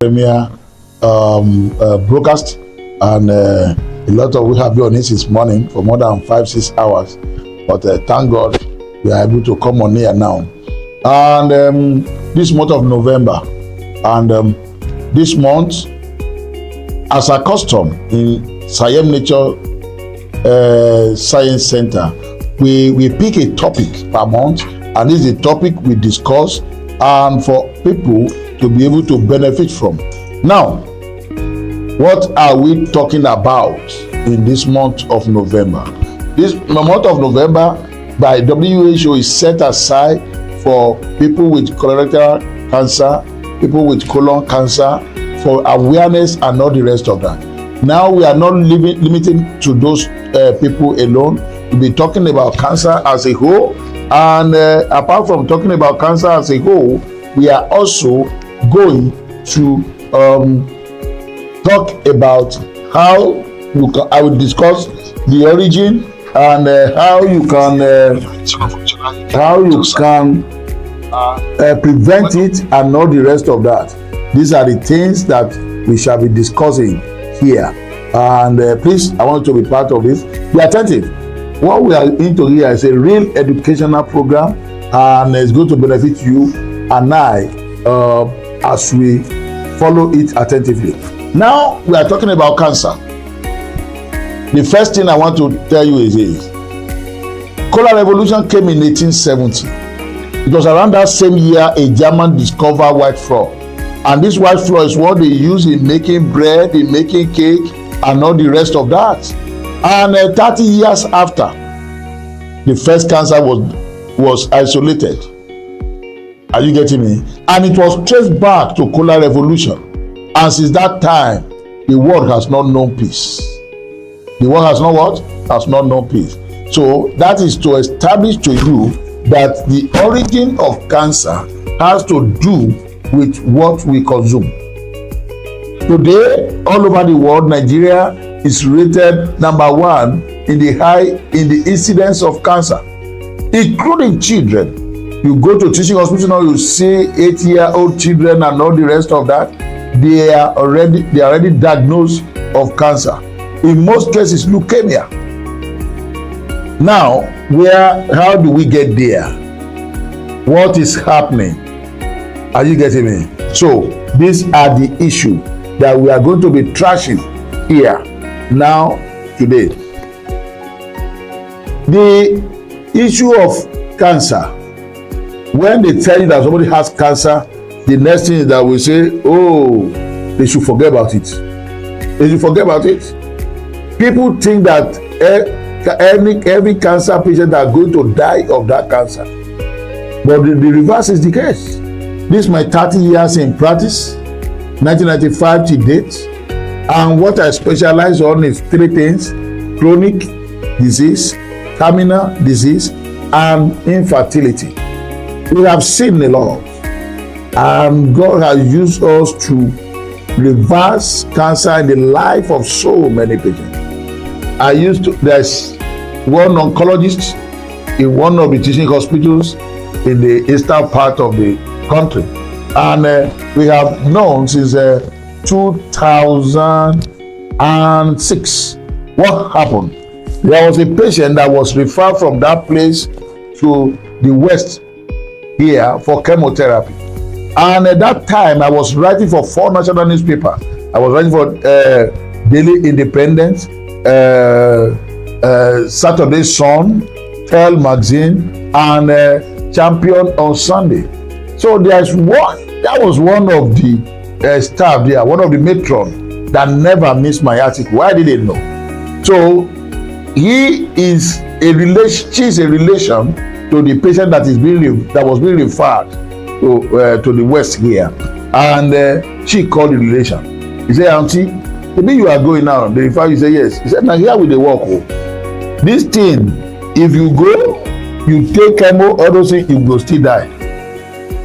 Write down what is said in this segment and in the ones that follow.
premier broadcast, and a lot of we have been on it since morning for more than 5-6 hours, but thank God we are able to come on here now. And this month of November, and this month, as a custom in Sayemi Nature Science Center, we pick a topic per month, and this is the topic we discuss and for people to be able to benefit from. Now, what are we talking about in this month of November? This month of November by WHO is set aside for people with colorectal cancer, people with colon cancer, for awareness and all the rest of that. Now we are not limiting to those people alone. We'll be talking about cancer as a whole, and apart from talking about cancer as a whole, we are also going to talk about how you can, I will discuss the origin and how you can prevent it and all the rest of that. These are the things that we shall be discussing here, and please, I want you to be part of this. Be attentive. What we are into here is a real educational program, and it's going to benefit you and I as we follow it attentively. Now we are talking about cancer. The first thing I want to tell you is this: Cola Revolution came in 1870. It was around that same year a German discovered white flour, and this white flour is what they use in making bread, in making cake, and all the rest of that. And 30 years after, the first cancer was isolated. Are you getting me? And it was traced back to Cola Revolution. And since that time, the world has not known peace. The world has not what? Has not known peace. So that is to establish to you that the origin of cancer has to do with what we consume. Today, all over the world, Nigeria is rated number 1 in the incidence of cancer, including children. You go to teaching hospital now, you see 8-year-old children and all the rest of that. They are already diagnosed of cancer. In most cases, leukemia. Now, how do we get there? What is happening? Are you getting me? So these are the issues that we are going to be trashing here now today. The issue of cancer. When they tell you that somebody has cancer, the next thing is that we say, oh, they should forget about it. They should forget about it. People think that every cancer patient are going to die of that cancer. But the reverse is the case. This is my 30 years in practice, 1995 to date. And what I specialize on is 3 things: chronic disease, terminal disease, and infertility. We have seen a lot, and God has used us to reverse cancer in the life of so many patients. There's one oncologist in one of the teaching hospitals in the eastern part of the country, and we have known since 2006 what happened. There was a patient that was referred from that place to the west here for chemotherapy, and at that time I was writing for 4 national newspapers. I was writing for Daily Independent, Saturday Sun, Tell Magazine, and Champion on Sunday. So that was one of the staff there, one of the matron that never missed my article. Why did they know? So she is a relation to the patient that was being referred to the west here, and she called the relation. He said, "Auntie, maybe you are going now." The referrer, you say yes. He said, "Now here with the work. This thing, if you go, you take chemo, all those things, you go still die.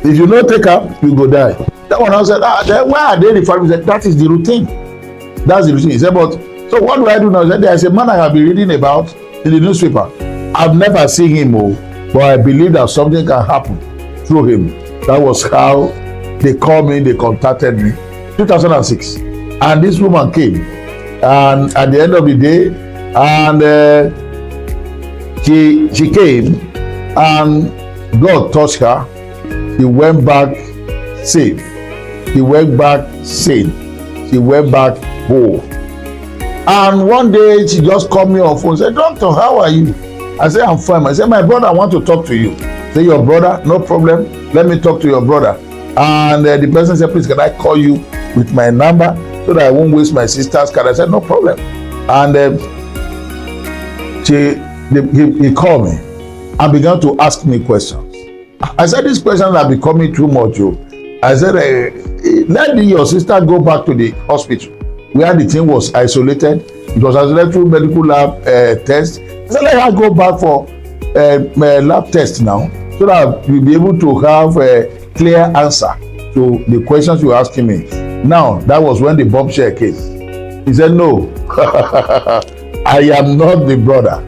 If you not take up, you go die." That one I said, then why are they referring? He said, "That is the routine. That's the routine." He said, "But so what do I do now?" He said, "There is a man I have been reading about in the newspaper. I've never seen him, but I believe that something can happen through him." That was how they called me, they contacted me, 2006. And this woman came, and at the end of the day, and she came, and God touched her. She went back safe. She went back sane. She went back whole. And one day she just called me on phone and said, "Doctor, how are you?" I said, "I'm fine." I said, "My brother, I want to talk to you." Say, "Your brother? No problem. Let me talk to your brother." And the person said, "Please, can I call you with my number so that I won't waste my sister's card?" I said, "No problem." And he called me and began to ask me questions. I said, "These questions are becoming too much." I said, "Let your sister go back to the hospital where the thing was isolated. It was isolated through medical lab test. I said, let her go back for lab test now, so that we'll be able to have a clear answer to the questions you're asking me." Now, that was when the bombshell came. He said, "No, I am not the brother.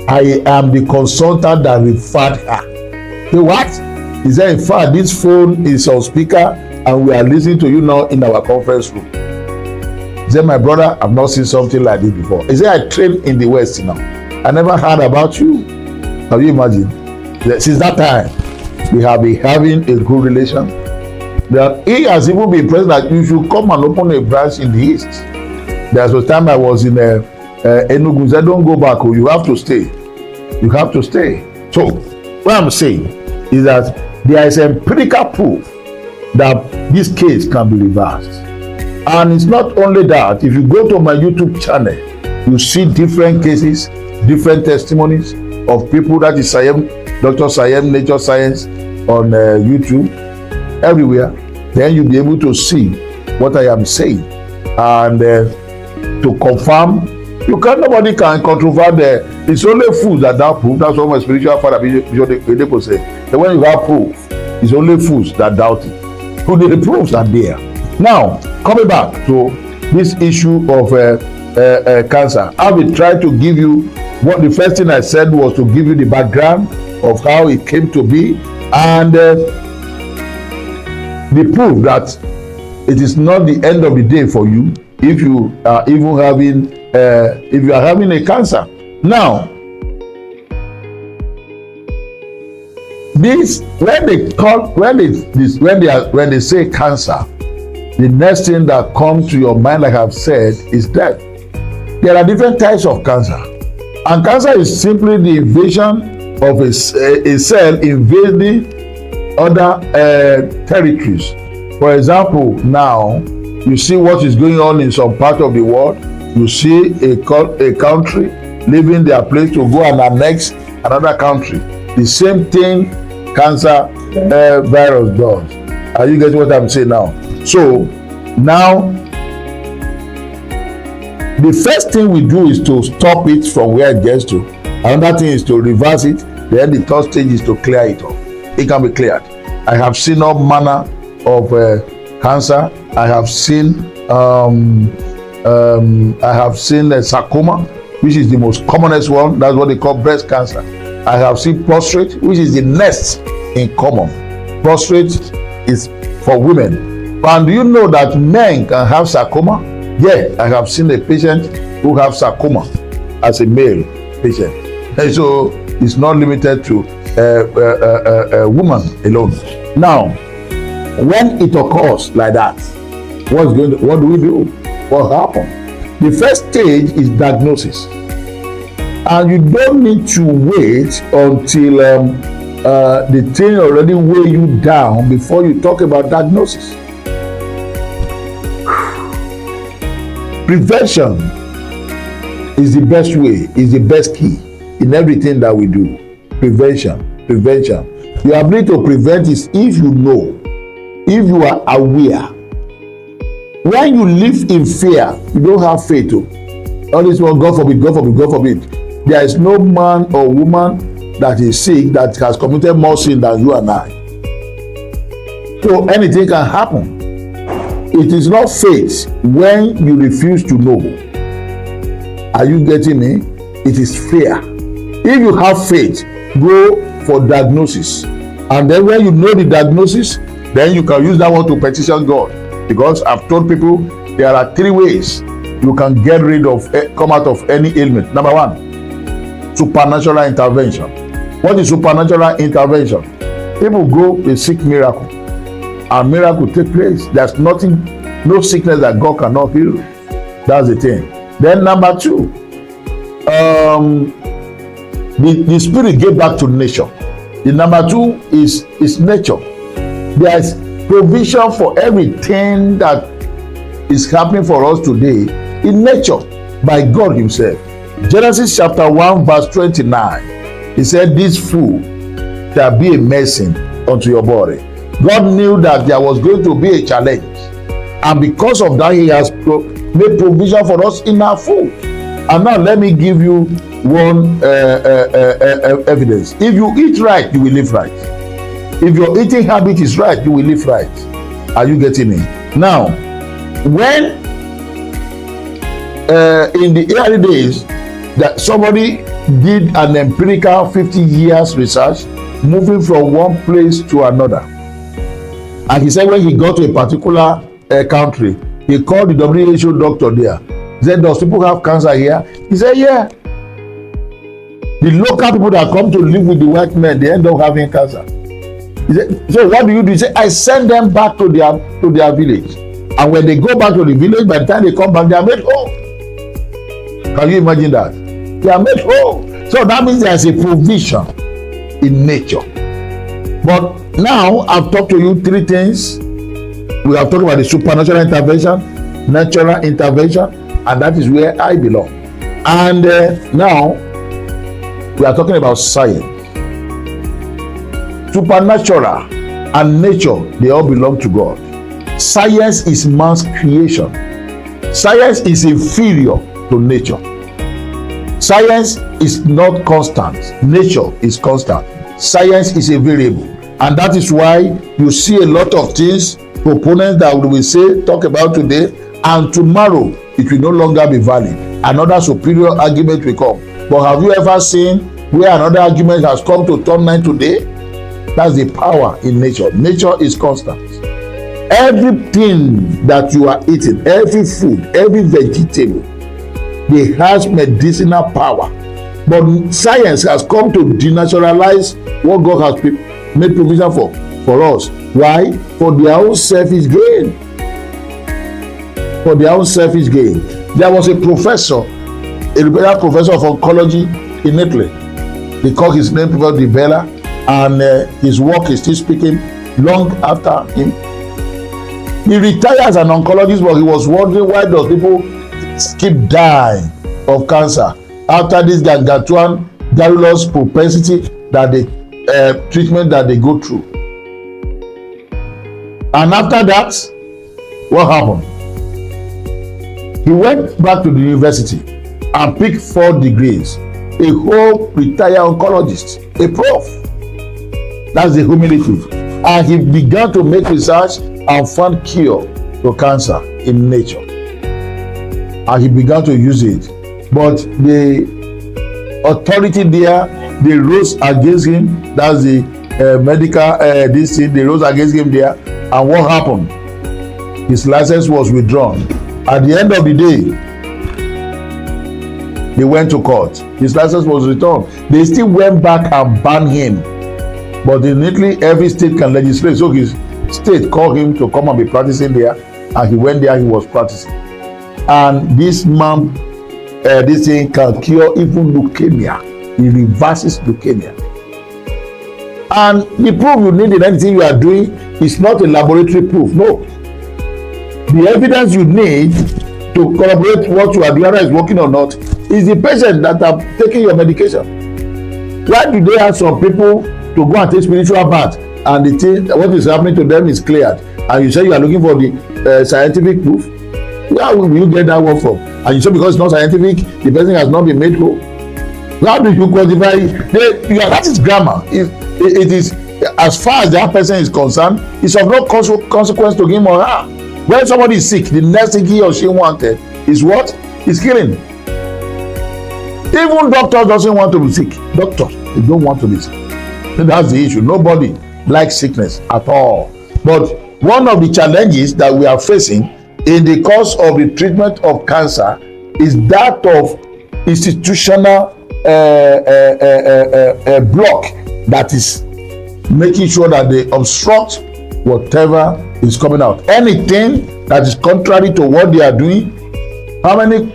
I am the consultant that referred her." Say, "What?" He said, "In fact, this phone is on speaker and we are listening to you now in our conference room." He said, "My brother, I've not seen something like this before." He said, "I trained in the West now. I never heard about you." Can you imagine? Since that time, we have been having a good relation. He has even been pressed that you should come and open a branch in the East. There was a time I was in Enugu. He said, "Don't go back. You have to stay. You have to stay." So, what I'm saying is that there is empirical proof that this case can be reversed. And it's not only that. If you go to my YouTube channel, you see different cases, different testimonies of people. That is Dr. Sayemi, Nature Science on YouTube, everywhere. Then you'll be able to see what I am saying. And to confirm, nobody can controvert it's only fools that proof. That's what my spiritual father Bishop say. And when you have proof, it's only fools that doubt it. So the proofs are there. Now, coming back to this issue of cancer, I will try to give you what the first thing I said was to give you the background of how it came to be, and the proof that it is not the end of the day for you if you are even having a cancer. Now, this when they say cancer, the next thing that comes to your mind, like I've said, is death. There are different types of cancer, and cancer is simply the invasion of a cell invading other territories. For example, now you see what is going on in some part of the world. You see a country leaving their place to go and annex another country. The same thing cancer virus does. Are you getting what I'm saying now? So now the first thing we do is to stop it from where it gets to. Another thing is to reverse it. Then the third stage is to clear it off. It can be cleared. I have seen all manner of cancer. I have seen sarcoma, which is the most commonest one. That's what they call breast cancer. I have seen prostate, which is the next in common. Prostate is for women. And do you know that men can have sarcoma? Yeah, I have seen a patient who have sarcoma as a male patient. And so it's not limited to a woman alone. Now, when it occurs like that, what do we do? What happens? The first stage is diagnosis. And you don't need to wait until the thing already weigh you down before you talk about diagnosis. Prevention is the best way, is the best key in everything that we do. Prevention. Your ability to prevent is if you know, if you are aware. When you live in fear, you don't have faith. All this one, God forbid. There is no man or woman that is sick that has committed more sin than you and I. So anything can happen. It is not faith when you refuse to know. Are you getting me? It is fear. If you have faith, go for diagnosis. And then when you know the diagnosis, then you can use that one to petition God. Because I've told people there are 3 ways you can get rid of, come out of any ailment. Number 1, supernatural intervention. What is supernatural intervention? People go, they seek miracle, and miracle take place. There's nothing, no sickness that God cannot heal. That's the thing. Then number 2, the spirit get back to nature. The number 2 is nature. There is provision for everything that is happening for us today in nature by God himself. Genesis chapter 1 verse 29, he said, this food shall be a medicine unto your body. God knew that there was going to be a challenge, and because of that he has made provision for us in our food. And now let me give you one evidence. If you eat right, you will live right. If your eating habit is right, you will live right. Are you getting me? Now, when in the early days that somebody did an empirical 50 years research, moving from one place to another, and he said when he got to a particular country, he called the WHO doctor there. He said, does people have cancer here? He said, yeah. The local people that come to live with the white men, they end up having cancer. He said, so what do? He said, I send them back to their village. And when they go back to the village, by the time they come back, they are made whole. Can you imagine that? They are made whole. So that means there's a provision in nature. But now I've talked to you 3 things. We have talked about the supernatural intervention, natural intervention, and that is where I belong. And now we are talking about science. Supernatural and nature, they all belong to God. Science is man's creation. Science is inferior to nature. Science is not constant. Nature is constant. Science is a variable. And that is why you see a lot of things, proponents that we will say, talk about today, and tomorrow it will no longer be valid. Another superior argument will come. But have you ever seen where another argument has come to turn 9 today? That's the power in nature. Nature is constant. Everything that you are eating, every food, every vegetable, it has medicinal power. But science has come to denaturalize what God has made provision for us. Why? For their own selfish gain. For their own selfish gain. There was a professor, a retired professor of oncology in Italy. They call his name Professor Di Bella, and his work is still speaking long after him. He retired as an oncologist, but he was wondering why does people keep dying of cancer after this gargantuan garrulous propensity that the treatment that they go through. And after that, what happened? He went back to the university and picked 4 degrees. A whole retired oncologist, a prof. That's the humility. And he began to make research and found cure to cancer in nature. And he began to use it. But the authority there, they rose against him. That's the medical this thing. They rose against him there. And what happened? His license was withdrawn. At the end of the day, they went to court. His license was returned. They still went back and banned him. But in Italy, every state can legislate. So his state called him to come and be practicing there. And he went there, he was practicing. And this man, this thing can cure even leukemia. It reverses leukemia. And the proof you need in anything you are doing is not a laboratory proof. No. The evidence you need to corroborate what you are doing, whether it's working or not, is the patient that are taking your medication. Why do they have some people to go and take spiritual bath and the thing, what is happening to them is cleared, and you say you are looking for the scientific proof? Where will you get that one from? And you say because it's not scientific, the person has not been made whole. How do you quantify it? That is grammar. It is, as far as that person is concerned, it's of no consequence to him or her. When somebody is sick, the next thing he or she wanted is what? Is killing. Even doctors doesn't want to be sick. Doctors, they don't want to be sick. That's the issue. Nobody likes sickness at all. But one of the challenges that we are facing in the course of the treatment of cancer is that of institutional block that is making sure that they obstruct whatever is coming out. Anything that is contrary to what they are doing. How many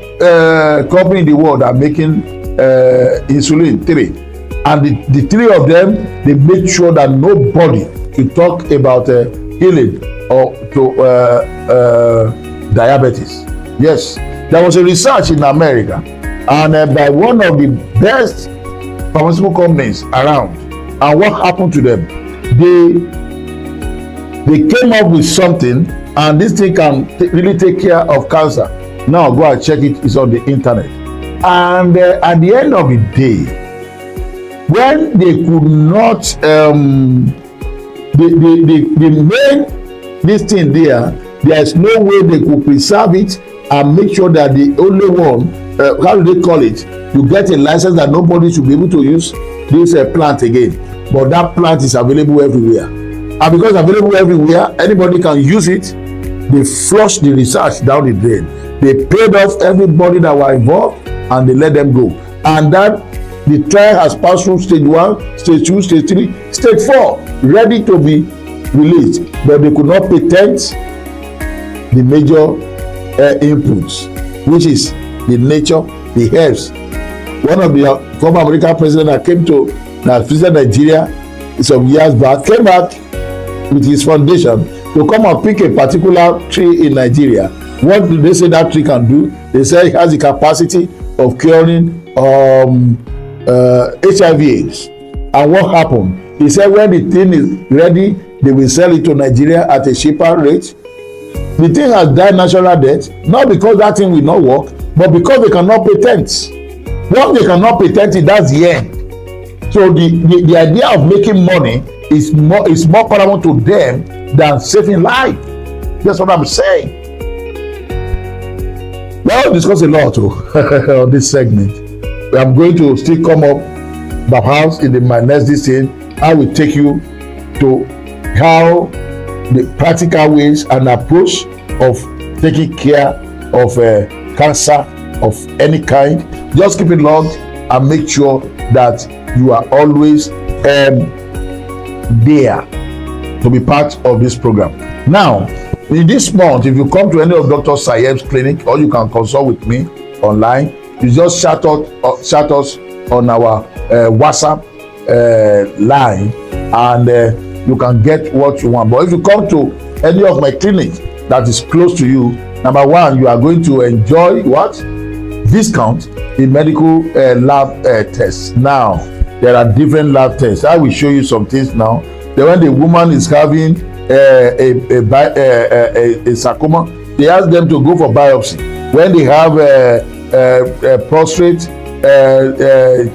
companies in the world are making insulin? 3. And the 3 of them, they make sure that nobody to talk about healing or to diabetes. Yes, there was a research in America, and by one of the best pharmaceutical companies around. And what happened to them? They came up with something, and this thing can really take care of cancer. Now go and check it. It's on the internet. And at the end of the day, when they could not, they made this thing there is no way they could preserve it and make sure that the only one, how do they call it? You get a license that nobody should be able to use this plant again. But that plant is available everywhere. And because it's available everywhere, anybody can use it. They flush the research down the drain. They paid off everybody that were involved and they let them go. And that the trial has passed through stage 1, stage 2, stage 3, stage 4, ready to be released. But they could not patent the major inputs, which is the nature, the herbs. One of the former American president that came to visit Nigeria some years back, came back with his foundation to come and pick a particular tree in Nigeria. What do they say that tree can do? They say it has the capacity of curing HIV/AIDS. And what happened? He said when the thing is ready, they will sell it to Nigeria at a cheaper rate. The thing has died natural death, not because that thing will not work, but because they cannot patent. Once they cannot patent it, that's the end. So the idea of making money is more paramount to them than saving life. That's what I'm saying. We'll discuss a lot on this segment. I'm going to still come up perhaps in my next thing. I will take you to how the practical ways and approach of taking care of cancer of any kind. Just keep it logged and make sure that you are always there to be part of this program. Now, in this month, if you come to any of Dr. Sayemi's clinic, or you can consult with me online, you just shout us on our WhatsApp line, and you can get what you want. But if you come to any of my clinics that is close to you, number one, you are going to enjoy what? Discount in medical lab tests. Now, there are different lab tests. I will show you some things now. Then when the woman is having a sarcoma, they ask them to go for biopsy. When they have a prostate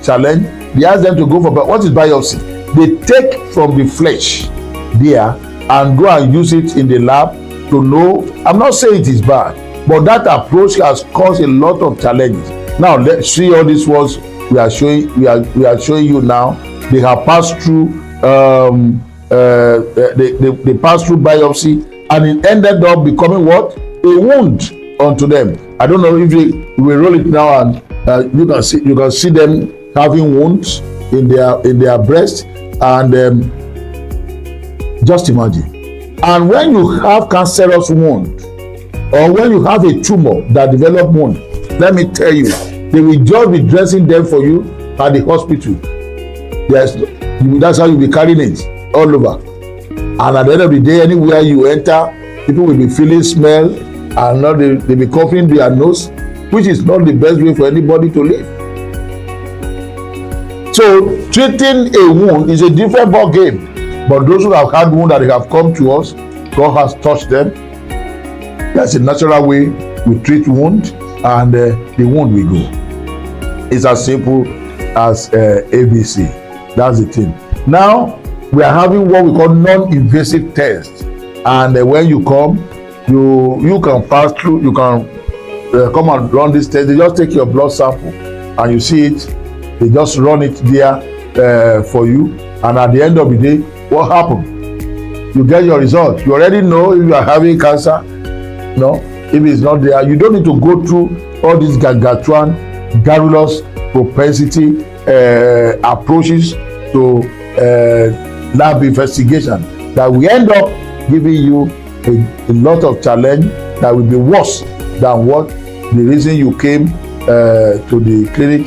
challenge, they ask them to go for what is biopsy? They take from the flesh there and go and use it in the lab to know. I'm not saying it is bad, but that approach has caused a lot of challenges. Now let's see all these ones we are showing you now. They have passed through they passed through biopsy, and it ended up becoming what? A wound onto them. I don't know if we roll it now, and you can see them having wounds in their breast, and just imagine. And when you have cancerous wound, or when you have a tumor that develop wound, let me tell you, they will just be dressing them for you at the hospital. Yes, that's how you'll be carrying it all over. And at the end of the day, anywhere you enter, people will be feeling smell, and now they be coughing their nose, which is not the best way for anybody to live. So treating a wound is a different ball game. But those who have had wounds that have come to us, God has touched them. That's a natural way we treat wound, and the wound will go. It's as simple as ABC. That's the thing. Now we are having what we call non-invasive tests, and when you come, you can pass through. You can come and run this test. They just take your blood sample, and you see it. They just run it there for you, and at the end of the day, what happened? you get your result. You already know if you are having cancer. No, if it's not there, you don't need to go through all these gargantuan, garrulous propensity approaches to lab investigation that will end up giving you a lot of challenge that will be worse than what the reason you came to the clinic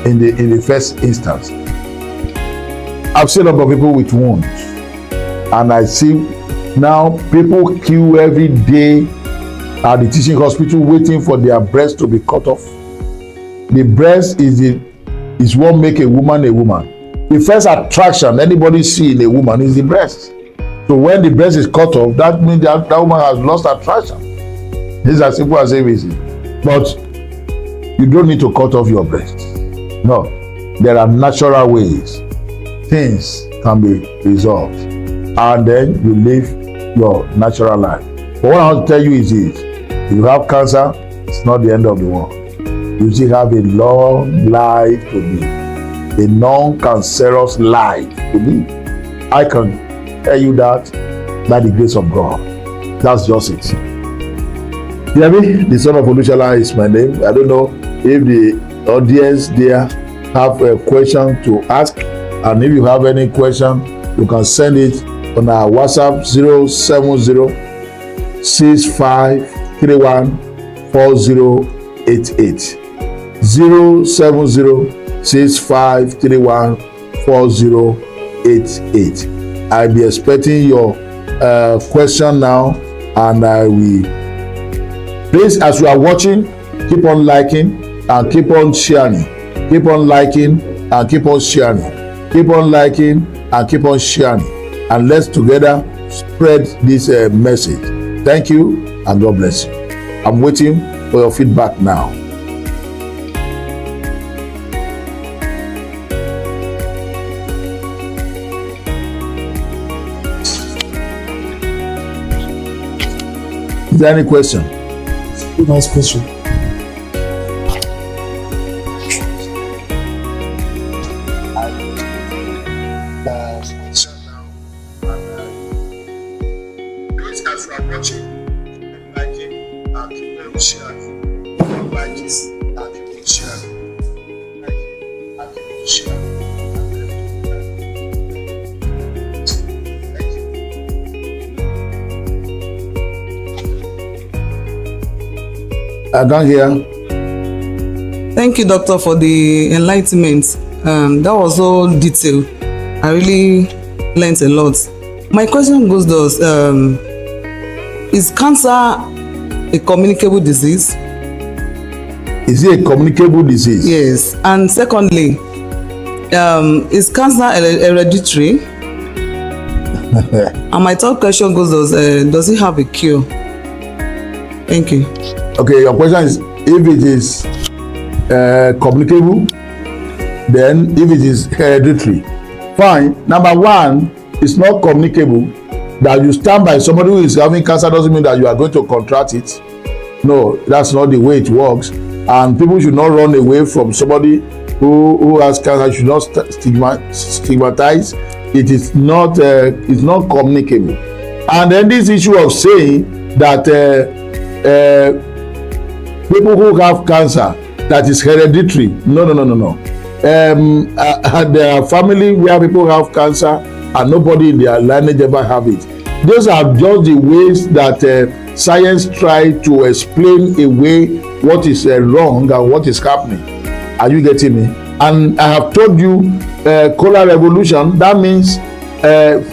in the first instance. I've seen a lot of people with wounds, and I see now people queue every day at the teaching hospital waiting for their breast to be cut off. The breast is what make a woman a woman. The first attraction anybody see in a woman is the breast. So when the breast is cut off, that means that woman has lost attraction. This is as simple as ABC. But you don't need to cut off your breast. No, there are natural ways things can be resolved, and then you live your natural life. But what I want to tell you is this: if you have cancer, it's not the end of the world. You still have a long life to live, a non-cancerous life to live. I can tell you that by the grace of God. That's just it. Sayemi, the son of Olushola is my name. I don't know if the audience there have a question to ask, and if you have any question, you can send it on our WhatsApp 070-6531-4088. 070-6531-4088. I'll be expecting your question now, and I will. Please, as you are watching, keep on liking and keep on sharing. Keep on liking and keep on sharing. Keep on liking and keep on sharing. And let's together spread this message. Thank you and God bless you. I'm waiting for your feedback now. Is there any question? Nice question. Please, as you are watching, like it and keep on sharing. Like it and keep on sharing. Like it and keep on sharing. I can't hear. Thank you, doctor, for the enlightenment. That was so detailed. I really learned a lot. My question goes thus: is cancer a communicable disease? Is it a communicable disease? Yes. And secondly, is cancer hereditary? And my third question goes thus: does it have a cure? Thank you. Okay, your question is if it is communicable, then if it is hereditary. Fine. Number one, it's not communicable. That you stand by somebody who is having cancer doesn't mean that you are going to contract it. No, that's not the way it works. And people should not run away from somebody who has cancer. You should not stigmatize. It is not it's not communicable. And then this issue of saying that people who have cancer that is hereditary. No. There are family where people have cancer and nobody in their lineage ever have it. Those are just the ways that science try to explain away what is wrong and what is happening. Are you getting me? And I have told you, color revolution, that means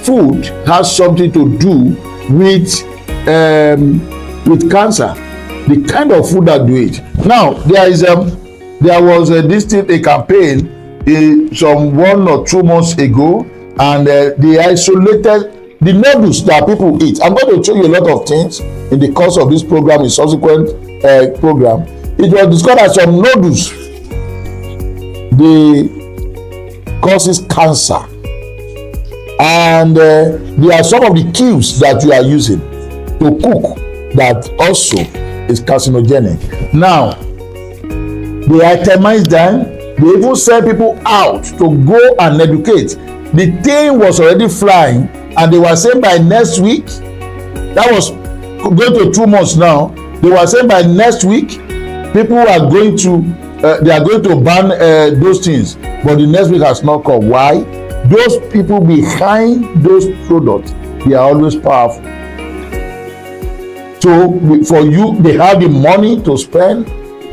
food has something to do with cancer. The kind of food that do it. Now there was a campaign some 1 or 2 months ago, and they isolated the noodles that people eat. I'm going to show you a lot of things in the course of this program, in subsequent program. It was discovered that some noodles they causes cancer, and there are some of the cubes that you are using to cook that also is carcinogenic. Now they itemize them. They even send people out to go and educate. The thing was already flying and they were saying by next week, that was going to 2 months now, they were saying by next week people are going to they are going to ban those things, but the next week has not come. Why? Those people behind those products, they are always powerful. So for you, they have the money to spend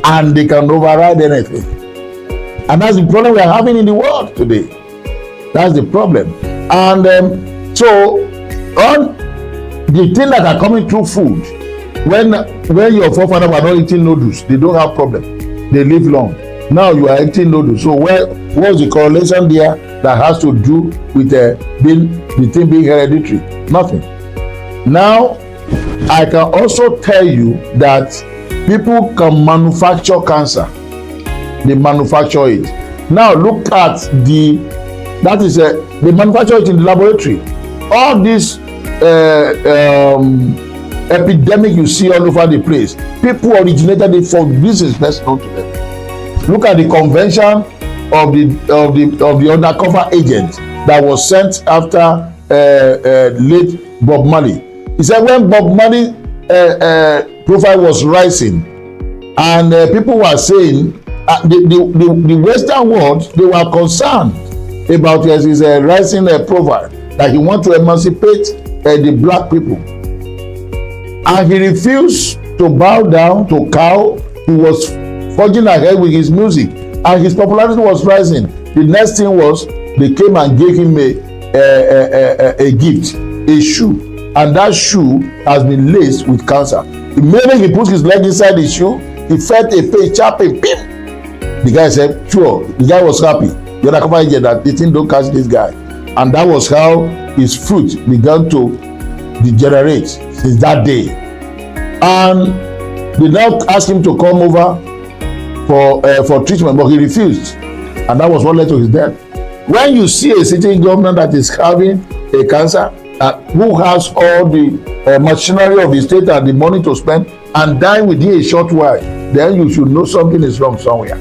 and they can override anything. And that's the problem we are having in the world today. That's the problem. And so on the things that are coming through food, when your forefathers were not eating noodles, they don't have problem. They live long. Now you are eating noodles. So what's the correlation there that has to do with the thing being hereditary? Nothing. Now, I can also tell you that people can manufacture cancer. They manufacture it. Now look at they manufacture it in the laboratory. All this epidemic you see all over the place, people originated it for reasons best known to them. Look at the convention of the undercover agent that was sent after late Bob Marley. He said when Bob Marley profile was rising, and people were saying the Western world, they were concerned about his rising profile, that he want to emancipate the black people, and he refused to bow down to cow. He was forging ahead with his music, and his popularity was rising. The next thing was they came and gave him a gift, a shoe. And that shoe has been laced with cancer. Immediately he put his leg inside the shoe, he felt a pain, chapping, pim. The guy said, sure. The guy was happy. The undercover agent that the thing don't catch this guy. And that was how his fruit began to degenerate since that day. And they now asked him to come over for treatment, but he refused. And that was what led to his death. When you see a sitting governor that is having a cancer, who has all the machinery of the state and the money to spend, and die within a short while, then you should know something is wrong somewhere.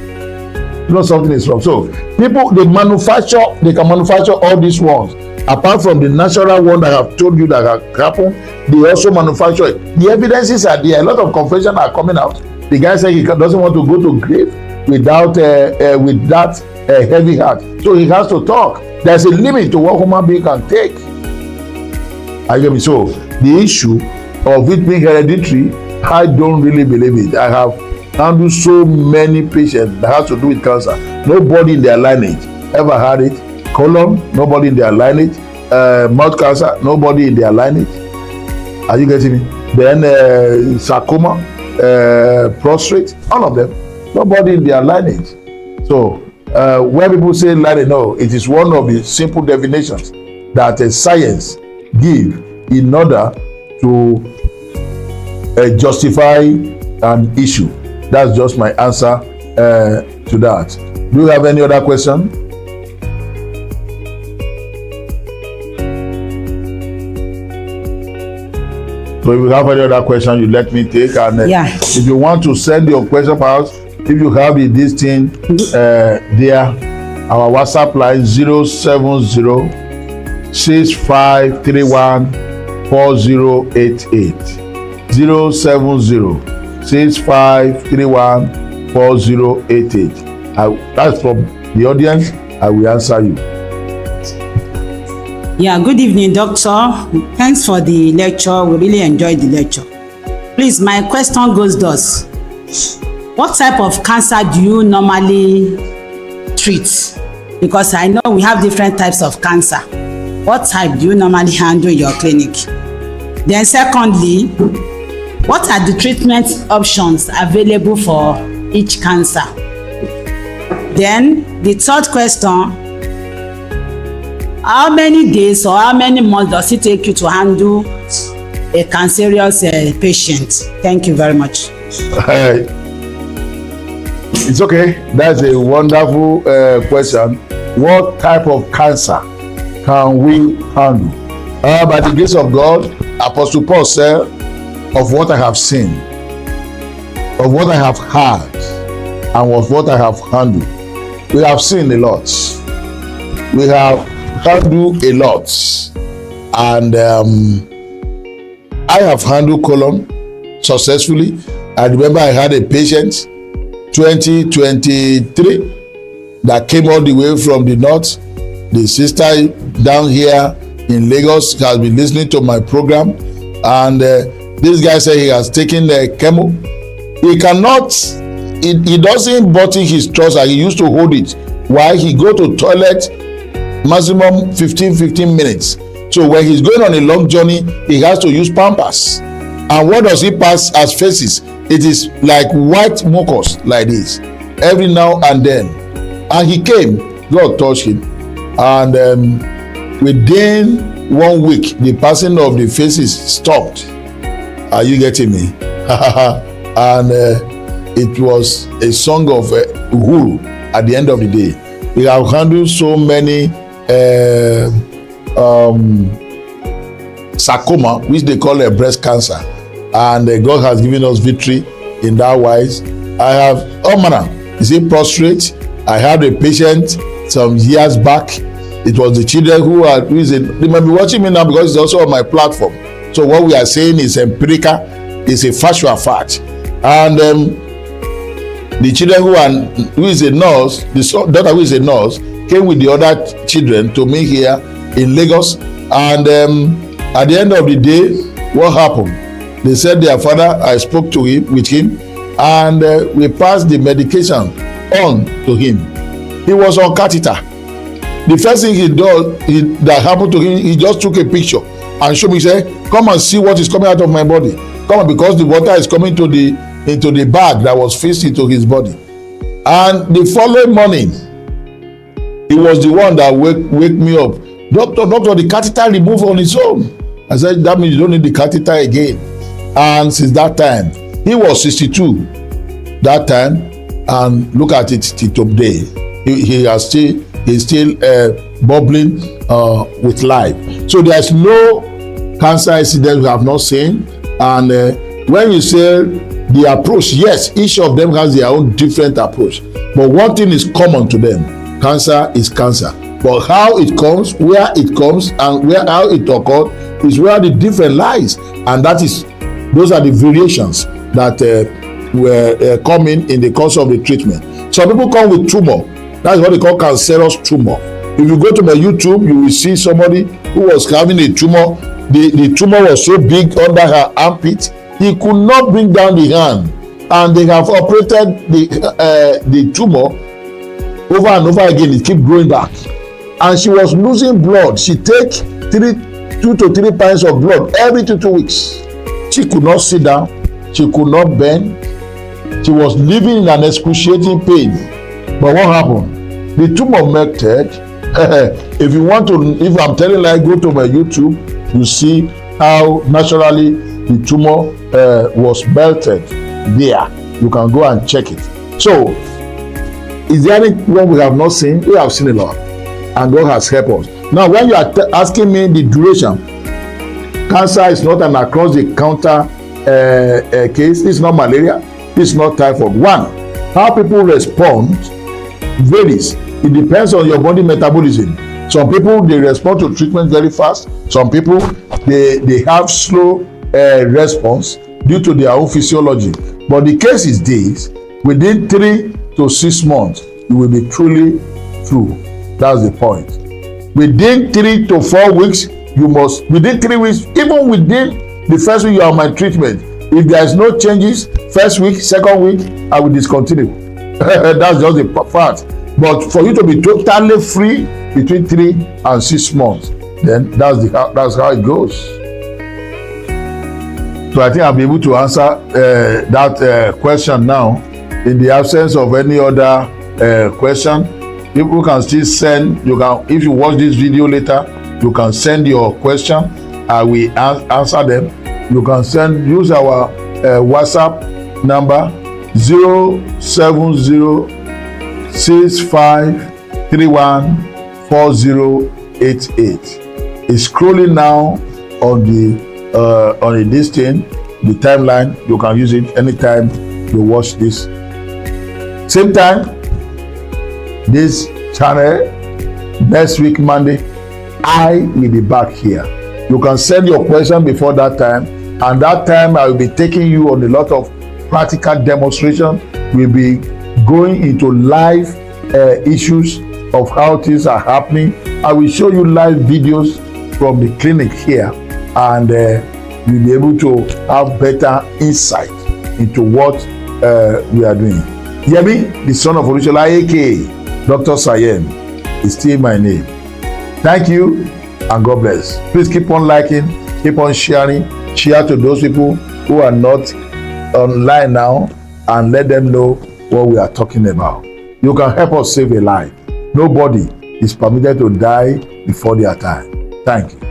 You know something is wrong. So people, they can manufacture all these ones. Apart from the natural one that I've told you that have happened, they also manufacture it. The evidences are there. A lot of confessions are coming out. The guy said he doesn't want to go to grave without with that heavy heart. So he has to talk. There's a limit to what human being can take. So the issue of it being hereditary, I don't really believe it. I have handled so many patients that has to do with cancer. Nobody in their lineage ever had it. Colon, nobody in their lineage. Mouth cancer, nobody in their lineage. Are you getting me? Then sarcoma, prostate, all of them, nobody in their lineage. So when people say lineage, no, it is one of the simple definitions that science give in order to justify an issue. That's just my answer to that. Do you have any other question? So if you have any other question, you let me take. And if you want to send your question, perhaps if you have this thing there, our WhatsApp line 070-6531-4088. 070-6531-4088. That's from the audience. I will answer you. Yeah, good evening, doctor. Thanks for the lecture. We really enjoyed the lecture. Please, my question goes thus. What type of cancer do you normally treat? Because I know we have different types of cancer. What type do you normally handle in your clinic? Then secondly, what are the treatment options available for each cancer? Then the third question, how many days or how many months does it take you to handle a cancerous patient? Thank you very much. It's okay. That's a wonderful question. What type of cancer can we handle? By the grace of God, Apostle Paul said, of what I have seen, of what I have heard, and of what I have handled. We have seen a lot. We have handled a lot. and I have handled colon successfully. I remember I had a patient 2023 that came all the way from the north. The sister down here in Lagos has been listening to my program, and this guy said he has taken the chemo. He cannot, he doesn't button his trouser. He used to hold it while he go to toilet maximum 15 minutes. So when he's going on a long journey, he has to use pampers. And what does he pass as faces? It is like white mucus like this every now and then. And he came, God touched him, and within 1 week the passing of the faces stopped. Are you getting me? And it was a song of uhuru at the end of the day. We have handled so many sarcoma, which they call a breast cancer, and God has given us victory in that wise. I have is it prostrate? I had a patient some years back. It was the children who they might be watching me now because it's also on my platform. So what we are saying is empirical, is a factual fact. And the children who is a nurse, the daughter who is a nurse, came with the other children to me here in Lagos. And at the end of the day, what happened? They said their father, I spoke to him with him, and we passed the medication on to him. He was on catheter. The first thing that happened to him, he just took a picture and showed me, said, come and see what is coming out of my body. Come on, because the water is coming into the bag that was fixed into his body. And the following morning, he was the one that wake me up. Doctor, the catheter removed on its own. I said, that means you don't need the catheter again. And since that time, he was 62 that time, and look at it till today. He's still bubbling with life. So there's no cancer incident we have not seen. And when you say the approach, yes, each of them has their own different approach. But one thing is common to them: cancer is cancer. But how it comes, where it comes, and how it occurs is where the difference lies. And those are the variations that were coming in the course of the treatment. Some people come with tumor. That's what they call cancerous tumor. If you go to my YouTube, you will see somebody who was having a tumor. The tumor was so big under her armpit, he could not bring down the hand. And they have operated the tumor over and over again. It kept growing back. And she was losing blood. She take 2 to 3 pints of blood every 2 weeks. She could not sit down. She could not bend. She was living in an excruciating pain. But what happened? The tumor melted. If I'm telling you, go to my YouTube, you see how naturally the tumor was melted there. You can go and check it. So, is there anyone we have not seen? We have seen a lot, and God has helped us. Now, when you are asking me the duration, cancer is not an across-the-counter case. It's not malaria. It's not typhoid. One, how people respond varies. It depends on your body metabolism. Some people, they respond to treatment very fast. Some people, they have slow response due to their own physiology. But the case is this: within 3 to 6 months, you will be truly through. That's the point. Within 3 to 4 weeks, within 3 weeks, even within the first week you are on my treatment, if there is no changes, first week, second week, I will discontinue. That's just the fact. But for you to be totally free between 3 and 6 months, then that's how it goes. So I think I'll be able to answer that question now. In the absence of any other question, people can still send. If you watch this video later, you can send your question. I will answer them. You can use our WhatsApp number 07065314088. It's scrolling now on this thing, the timeline. You can use it anytime you watch this. Same time, this channel, next week Monday, I will be back here. You can send your question before that time, and that time I will be taking you on a lot of practical demonstration. We'll be going into live issues of how things are happening. I will show you live videos from the clinic here, and you'll be able to have better insight into what we are doing. Yemi, the son of Olushola, aka Dr. Sayemi, is still my name. Thank you, and God bless. Please keep on liking, keep on sharing, share to those people who are not online now, and let them know what we are talking about. You can help us save a life. Nobody is permitted to die before their time. Thank you.